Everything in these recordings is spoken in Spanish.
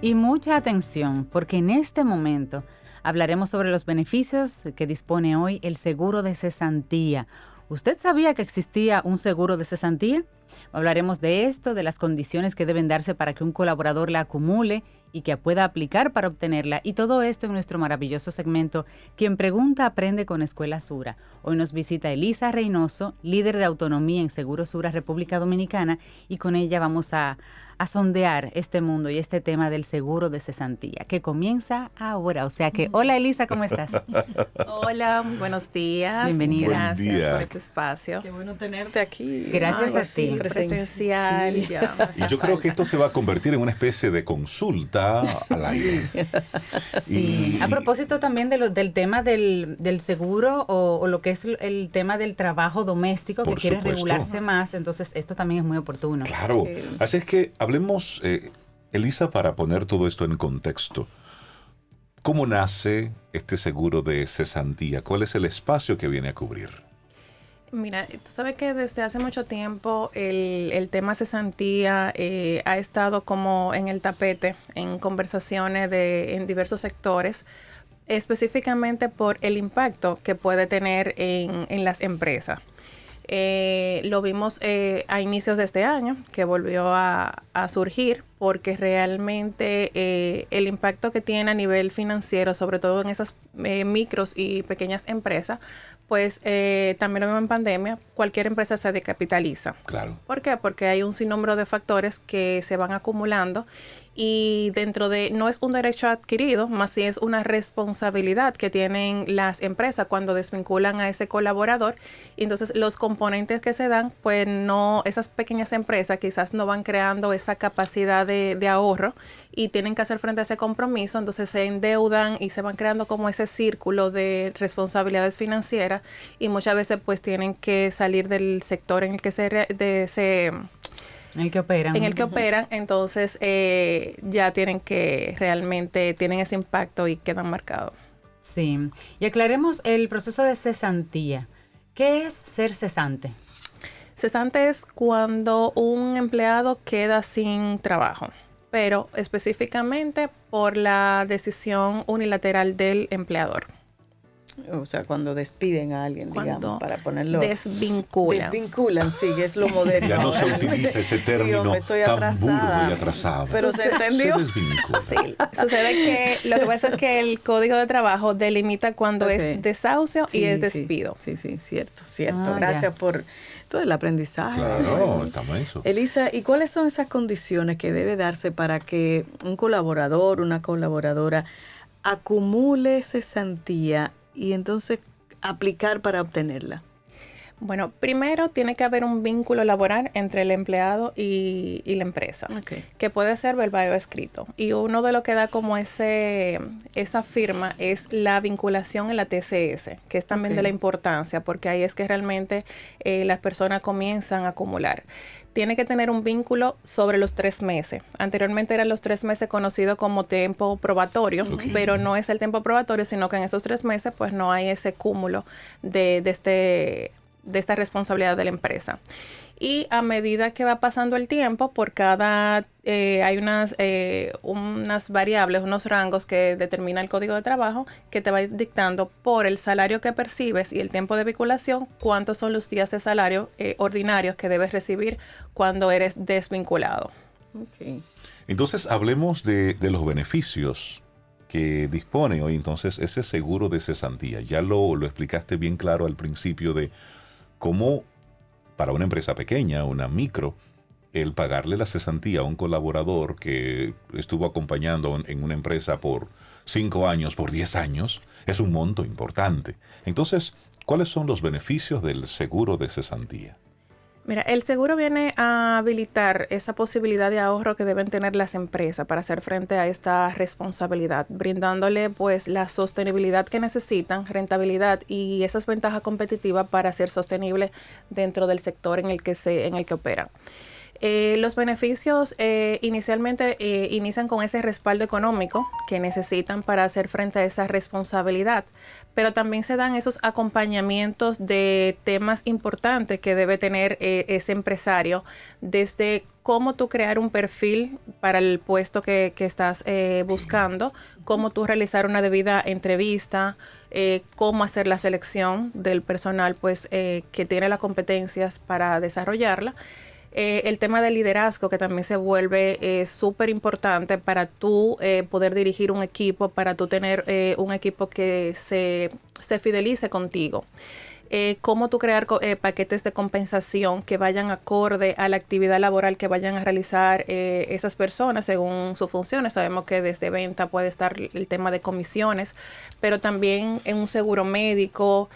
Y mucha atención, porque en este momento hablaremos sobre los beneficios que dispone hoy el seguro de cesantía. ¿Usted sabía que existía un seguro de cesantía? Hablaremos de esto, de las condiciones que deben darse para que un colaborador la acumule y que pueda aplicar para obtenerla. Y todo esto en nuestro maravilloso segmento Quien Pregunta Aprende con Escuela Sura. Hoy nos visita Elisa Reynoso, líder de autonomía en Seguro Sura República Dominicana, y con ella vamos a sondear este mundo y este tema del seguro de cesantía, que comienza ahora. O sea que, hola Elisa, ¿cómo estás? Hola, muy buenos días. Bienvenida. Gracias por este espacio. Qué bueno tenerte aquí. Gracias a ti. Presencial. Sí. Ya, Y yo creo que esto se va a convertir en una especie de consulta al aire. Sí. A propósito también del tema del seguro o lo que es el tema del trabajo doméstico que Por quiere supuesto. regularse más, entonces esto también es muy oportuno. Claro. Así es que hablemos, Elisa, para poner todo esto en contexto. ¿Cómo nace este seguro de cesantía? ¿Cuál es el espacio que viene a cubrir? Mira, tú sabes que desde hace mucho tiempo el tema cesantía ha estado como en el tapete, en conversaciones en diversos sectores, específicamente por el impacto que puede tener en las empresas. Lo vimos a inicios de este año, que volvió a surgir, porque realmente el impacto que tiene a nivel financiero, sobre todo en esas micros y pequeñas empresas, pues también lo vemos en pandemia, cualquier empresa se decapitaliza. Claro. ¿Por qué? Porque hay un sinnúmero de factores que se van acumulando y dentro de, no es un derecho adquirido, más si es una responsabilidad que tienen las empresas cuando desvinculan a ese colaborador. Y entonces los componentes que se dan, pues no, esas pequeñas empresas quizás no van creando esa capacidad de ahorro y tienen que hacer frente a ese compromiso, entonces se endeudan y se van creando como ese círculo de responsabilidades financieras y muchas veces pues tienen que salir del sector en el que En el que operan. En el que operan, entonces ya realmente tienen ese impacto y quedan marcados. Sí. Y aclaremos el proceso de cesantía. ¿Qué es ser cesante? Cesante es cuando un empleado queda sin trabajo, pero específicamente por la decisión unilateral del empleador. O sea, cuando despiden a alguien, Cuando digamos, para ponerlo... desvinculan. Desvinculan, sí, que es lo moderno. Ya no se ahora. utiliza ese Sí, término hombre, estoy tan atrasada. burdo y atrasado. Pero se entendió. Se desvincula. Sí, sucede que lo que pasa es que el Código de Trabajo delimita cuando Ok. es desahucio y Sí, es sí. despido. Sí, cierto. Ah, Gracias ya. por todo el aprendizaje. Claro, estamos en eso. Elisa, ¿y cuáles son esas condiciones que debe darse para que un colaborador, una colaboradora acumule cesantía y entonces aplicar para obtenerla? Bueno, primero tiene que haber un vínculo laboral entre el empleado y la empresa, Okay. que puede ser verbal o escrito. Y uno de lo que da como esa firma es la vinculación en la TCS, que es también de la importancia, porque ahí es que realmente las personas comienzan a acumular. Tiene que tener un vínculo sobre los 3 meses. Anteriormente eran los 3 meses conocidos como tiempo probatorio, Ok. pero no es el tiempo probatorio, sino que en esos 3 meses pues no hay ese cúmulo de esta responsabilidad de la empresa. Y a medida que va pasando el tiempo, por cada, hay unas variables, unos rangos que determina el Código de Trabajo que te va dictando por el salario que percibes y el tiempo de vinculación, cuántos son los días de salario ordinarios que debes recibir cuando eres desvinculado. Okay. Entonces, hablemos de los beneficios que dispone hoy entonces ese seguro de cesantía. Ya lo explicaste bien claro al principio de cómo para una empresa pequeña, una micro, el pagarle la cesantía a un colaborador que estuvo acompañando en una empresa por 5 años, por 10 años, es un monto importante. Entonces, ¿cuáles son los beneficios del seguro de cesantía? Mira, el seguro viene a habilitar esa posibilidad de ahorro que deben tener las empresas para hacer frente a esta responsabilidad, brindándole pues la sostenibilidad que necesitan, rentabilidad y esas ventajas competitivas para ser sostenible dentro del sector en el que operan. Los beneficios inicialmente inician con ese respaldo económico que necesitan para hacer frente a esa responsabilidad, pero también se dan esos acompañamientos de temas importantes que debe tener ese empresario, desde cómo tú crear un perfil para el puesto que estás buscando, cómo tú realizar una debida entrevista, cómo hacer la selección del personal pues, que tiene las competencias para desarrollarla. El tema del liderazgo, que también se vuelve súper importante para tú poder dirigir un equipo, para tú tener un equipo que se fidelice contigo. Cómo tú crear paquetes de compensación que vayan acorde a la actividad laboral que vayan a realizar esas personas según sus funciones. Sabemos que desde venta puede estar el tema de comisiones, pero también en un seguro médico,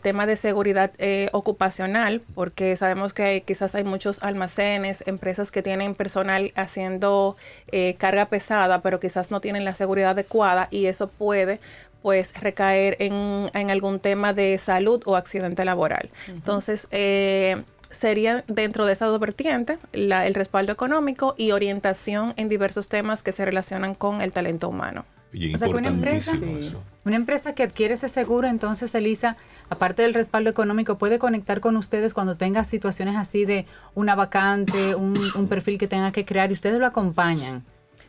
tema de seguridad ocupacional, porque sabemos que quizás hay muchos almacenes, empresas que tienen personal haciendo carga pesada, pero quizás no tienen la seguridad adecuada y eso puede pues recaer en algún tema de salud o accidente laboral. Entonces, sería dentro de esas dos vertientes, el respaldo económico y orientación en diversos temas que se relacionan con el talento humano. Oye, O sea, que una empresa que adquiere este seguro, entonces, Elisa, aparte del respaldo económico, puede conectar con ustedes cuando tenga situaciones así de una vacante, un perfil que tenga que crear y ustedes lo acompañan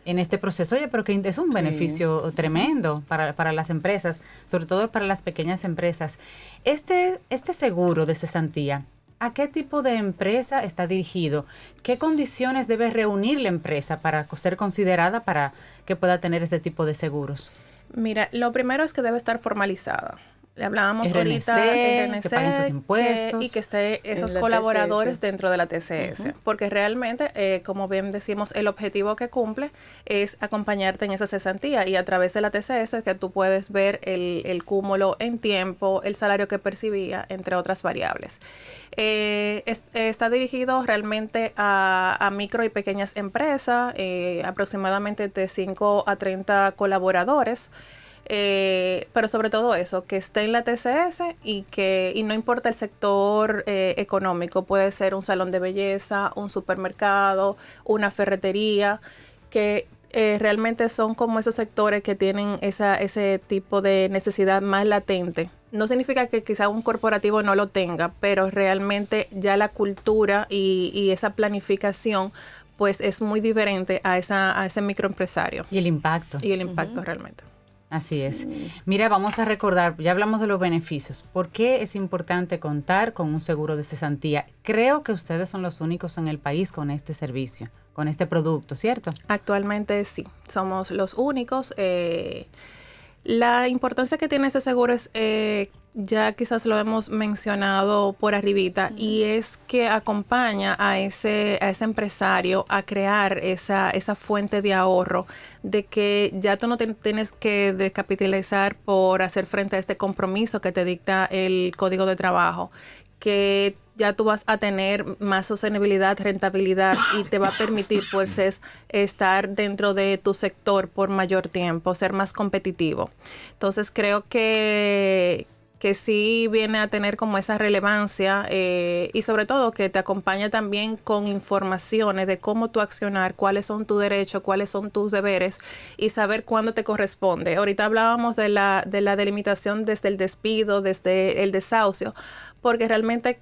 en este proceso. Oye, pero que es un beneficio tremendo para las empresas, sobre todo para las pequeñas empresas. Este seguro de cesantía, ¿a qué tipo de empresa está dirigido? ¿Qué condiciones debe reunir la empresa para ser considerada para que pueda tener este tipo de seguros? Mira, lo primero es que debe estar formalizada. Le hablábamos RNC, ahorita RNC, que paguen sus impuestos. y que esté esos la colaboradores TCS. dentro de la TCS. Porque realmente, como bien decimos, el objetivo que cumple es acompañarte en esa cesantía y a través de la TCS es que tú puedes ver el cúmulo en tiempo, el salario que percibía, entre otras variables. Está dirigido realmente a micro y pequeñas empresas, aproximadamente de 5 a 30 colaboradores. Pero sobre todo eso, que esté en la TCS y no importa el sector económico, puede ser un salón de belleza, un supermercado, una ferretería, que realmente son como esos sectores que tienen ese tipo de necesidad más latente. No significa que quizá un corporativo no lo tenga, pero realmente ya la cultura y esa planificación pues es muy diferente a ese microempresario. Y el impacto. Y el impacto realmente. Así es. Mira, vamos a recordar, ya hablamos de los beneficios. ¿Por qué es importante contar con un seguro de cesantía? Creo que ustedes son los únicos en el país con este servicio, con este producto, ¿cierto? Actualmente sí, somos los únicos. La importancia que tiene ese seguro es, ya quizás lo hemos mencionado por arribita, y es que acompaña a ese empresario a crear esa fuente de ahorro, de que ya tú no tienes que descapitalizar por hacer frente a este compromiso que te dicta el Código de Trabajo, que ya tú vas a tener más sostenibilidad, rentabilidad y te va a permitir pues estar dentro de tu sector por mayor tiempo, ser más competitivo. Entonces creo que sí viene a tener como esa relevancia y sobre todo que te acompaña también con informaciones de cómo tú accionar, cuáles son tus derechos, cuáles son tus deberes y saber cuándo te corresponde. Ahorita hablábamos de la delimitación desde el despido, desde el desahucio, porque realmente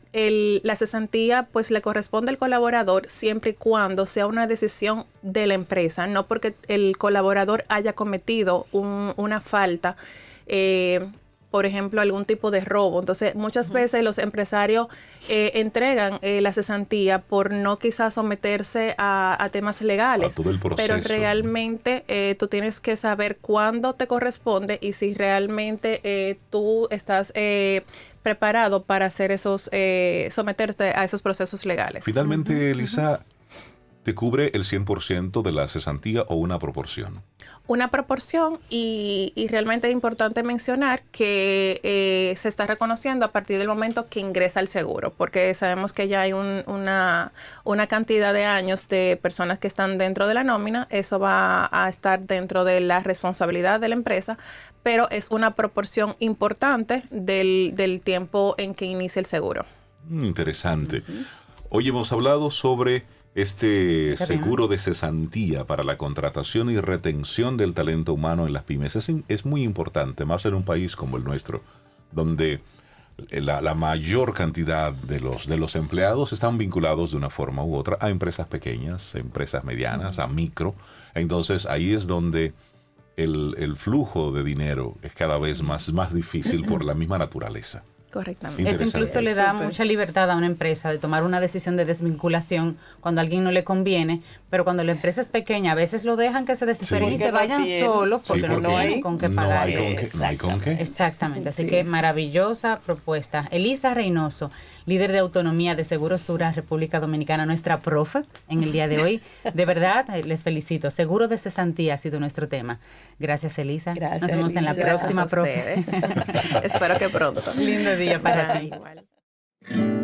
la cesantía pues le corresponde al colaborador siempre y cuando sea una decisión de la empresa, no porque el colaborador haya cometido una falta, por ejemplo, algún tipo de robo. Entonces, muchas veces los empresarios entregan la cesantía por no quizás someterse a temas legales. A todo el proceso. Pero realmente tú tienes que saber cuándo te corresponde y si realmente tú estás preparado para hacer someterte a esos procesos legales. Finalmente, Elisa, ¿te cubre el 100% de la cesantía o una proporción? Una proporción y realmente es importante mencionar que se está reconociendo a partir del momento que ingresa al seguro, porque sabemos que ya hay una cantidad de años de personas que están dentro de la nómina, eso va a estar dentro de la responsabilidad de la empresa, pero es una proporción importante del tiempo en que inicia el seguro. Interesante. Hoy hemos hablado sobre Este Está bien. seguro de cesantía para la contratación y retención del talento humano en las pymes es muy importante, más en un país como el nuestro, donde la mayor cantidad de los empleados están vinculados de una forma u otra a empresas pequeñas, empresas medianas, a micro. Entonces ahí es donde el flujo de dinero es cada vez más difícil por la misma naturaleza. Correctamente. Esto Interesante. incluso le da Súper. mucha libertad a una empresa de tomar una decisión de desvinculación cuando a alguien no le conviene, pero cuando la empresa es pequeña, a veces lo dejan que se desesperen Sí. y se Porque no vayan tiene. solos porque Sí, no porque tienen con qué no pagar. hay con qué, no hay con qué. Exactamente, así Sí, que sí, maravillosa propuesta. Elisa Reynoso, líder de autonomía de Seguros Sura, República Dominicana, nuestra profe en el día de hoy. De verdad, les felicito. Seguro de cesantía ha sido nuestro tema. Gracias, Elisa. Gracias, Nos vemos en la Elisa. Gracias próxima, a profe. ustedes. Espero que pronto. Lindo día para ti. Igual.